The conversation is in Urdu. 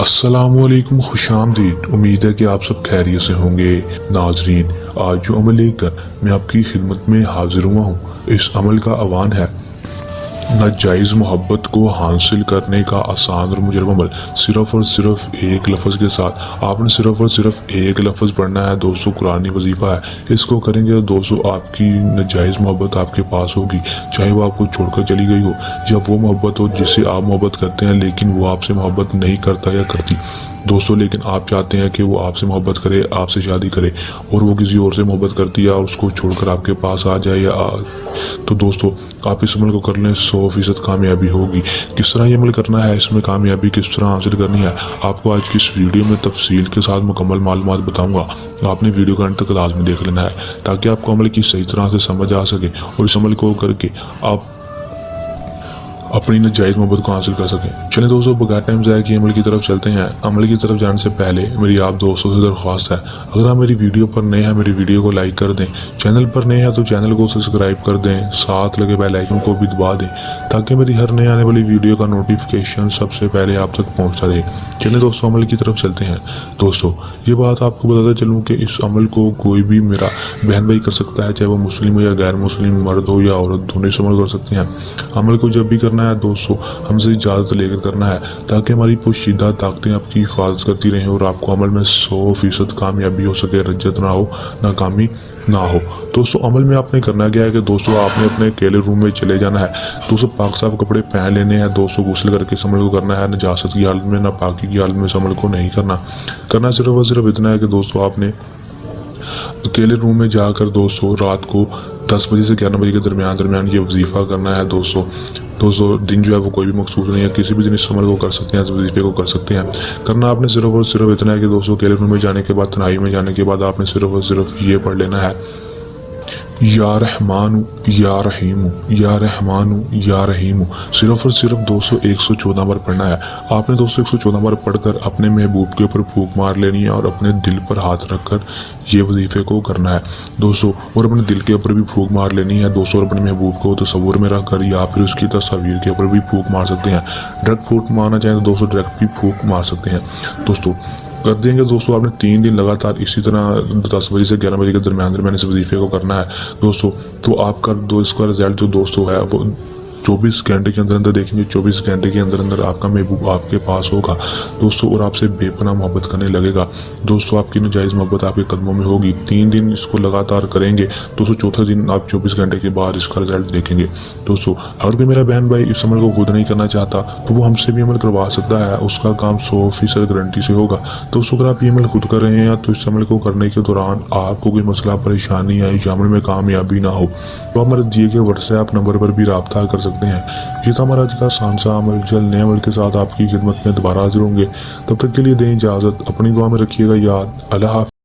السلام علیکم، خوش آمدید۔ امید ہے کہ آپ سب خیریت سے ہوں گے۔ ناظرین، آج جو عمل لے کر میں آپ کی خدمت میں حاضر ہوا ہوں، اس عمل کا عنوان ہے ناجائز محبت کو حاصل کرنے کا آسان اور مجرب عمل۔ صرف اور صرف ایک لفظ کے ساتھ آپ نے صرف اور صرف ایک لفظ پڑھنا ہے دوستو، قرآنی وظیفہ ہے۔ اس کو کریں گے تو دوستو آپ کی ناجائز محبت آپ کے پاس ہوگی، چاہے وہ آپ کو چھوڑ کر چلی گئی ہو یا وہ محبت ہو جس سے آپ محبت کرتے ہیں لیکن وہ آپ سے محبت نہیں کرتا یا کرتی دوستو، لیکن آپ چاہتے ہیں کہ وہ آپ سے محبت کرے، آپ سے شادی کرے، اور وہ کسی اور سے محبت کرتی ہے اور اس کو چھوڑ کر آپ کے پاس آ جائے تو دوستو آپ اس عمل کو کر لیں، 100% کامیابی ہوگی۔ کس طرح یہ عمل کرنا ہے، اس میں کامیابی کس طرح حاصل کرنی ہے، آپ کو آج کی اس ویڈیو میں تفصیل کے ساتھ مکمل معلومات بتاؤں گا۔ آپ نے ویڈیو کا انت تک لازمی دیکھ لینا ہے تاکہ آپ کو عمل کی صحیح طرح سے سمجھ آ سکے اور اس عمل کو کر کے آپ اپنی ناجائز محبت کو حاصل کر سکیں۔ چلیں دوستو، بغیر ٹائم ضائع کیے عمل کی طرف چلتے ہیں۔ عمل کی طرف جانے سے پہلے میری آپ دوستوں سے درخواست ہے، اگر آپ میری ویڈیو پر نئے ہیں میری ویڈیو کو لائک کر دیں، چینل پر نئے ہیں تو چینل کو سبسکرائب کر دیں، ساتھ لگے بیل آئیکن کو بھی دبا دیں تاکہ میری ہر نئے آنے والی ویڈیو کا نوٹیفیکیشن سب سے پہلے آپ تک پہنچتا رہے۔ چلیں دوستو عمل کی طرف چلتے ہیں۔ دوستو یہ بات آپ کو بتاتا چلوں کہ اس عمل کو کوئی بھی میرا بہن بھائی کر سکتا ہے، چاہے وہ مسلم ہو یا غیر مسلم، مرد ہو یا عورت، دونوں اس عمل کر سکتے ہیں۔ عمل کو جب بھی کرنا ہے دوستو ہم سے اجازت لے کر کرنا ہے تاکہ ہماری پوشیدہ طاقتیں آپ کی حفاظت کرتی رہیں اور آپ کو عمل میں 100% کامیابی ہو سکے، رجت نہ ہو، ناکامی نہ ہو۔ دوستو عمل میں آپ نے کرنا کیا ہے کہ دوستو آپ نے اپنے اکیلے روم میں چلے جانا ہے، دوستو پاک صاف کپڑے پہن لینے ہیں، دوستو غسل کر کے اس عمل کو کرنا ہے، نجاست کی حالت میں، ناپاکی کی حالت میں اس عمل کو نہیں کرنا صرف اور صرف اتنا ہے کہ دوستو آپ نے اکیلے روم میں جا کر دوستو رات کو 10 بجے سے 11 بجے کے درمیان یہ وظیفہ کرنا ہے۔ دوستو دن جو ہے وہ کوئی بھی مخصوص نہیں ہے، کسی بھی دن اس عمل کو کر سکتے ہیں، اس وظیفے کو کر سکتے ہیں۔ کرنا آپ نے صرف اور صرف اتنا ہے کہ دوستو اکیلے روم میں جانے کے بعد، تنہائی میں جانے کے بعد آپ نے صرف اور صرف یہ پڑھ لینا ہے، یا رحمان یا رحیم یا رحمان یا رحیم۔ صرف اور صرف 114 بار پڑھنا ہے۔ آپ نے 114 بار پڑھ کر اپنے محبوب کے اوپر پھونک مار لینی ہے اور اپنے دل پر ہاتھ رکھ کر یہ وظیفے کو کرنا ہے دوستو، اور اپنے دل کے اوپر بھی پھونک مار لینی ہے دوستو، اور اپنے محبوب کو تصور میں رکھ کر یا پھر اس کی تصویر کے اوپر بھی پھونک مار سکتے ہیں۔ ڈائریکٹ پھونک مارنا چاہیں تو دوستو ڈائریکٹ بھی پھونک مار سکتے ہیں۔ دوستو کر دیں گے دوستو آپ نے 3 دن لگاتار اسی طرح 10 بجے سے 11 بجے کے درمیان اس وظیفے کو کرنا ہے دوستو، تو آپ کا اس کا رزلٹ جو دوستو ہے وہ 24 گھنٹے کے اندر دیکھیں گے، 24 گھنٹے کے اندر آپ کا محبوب آپ کے پاس ہوگا دوستو اور آپ سے بے پناہ محبت کرنے لگے گا دوستو، آپ کی ناجائز محبت آپ کے قدموں میں ہوگی۔ 3 دن اس کو لگاتار کریں گے دوستو، چوتھا دن آپ 24 گھنٹے کے بعد اس کا رزلٹ دیکھیں گے دوستو۔ اگر کوئی میرا بہن بھائی اس عمل کو خود نہیں کرنا چاہتا تو وہ ہم سے بھی عمل کروا سکتا ہے، اس کا کام 100% گارنٹی سے ہوگا دوستو۔ اگر آپ یہ عمل خود کر رہے ہیں تو اس عمل کو کرنے کے دوران آپ کو کوئی مسئلہ پریشانی آئی یا عمل میں کامیابی نہ ہو تو ہمارے دیے گئے WhatsApp نمبر پر بھی رابطہ کر سکتے ہیں۔ یہ تھا ہمارا آج کا آسان سا عمل، جلد نئے عمل کے ساتھ آپ کی خدمت میں دوبارہ حاضر ہوں گے، تب تک کے لیے دیں اجازت، اپنی دعا میں رکھیے گا یاد۔ اللہ حافظ۔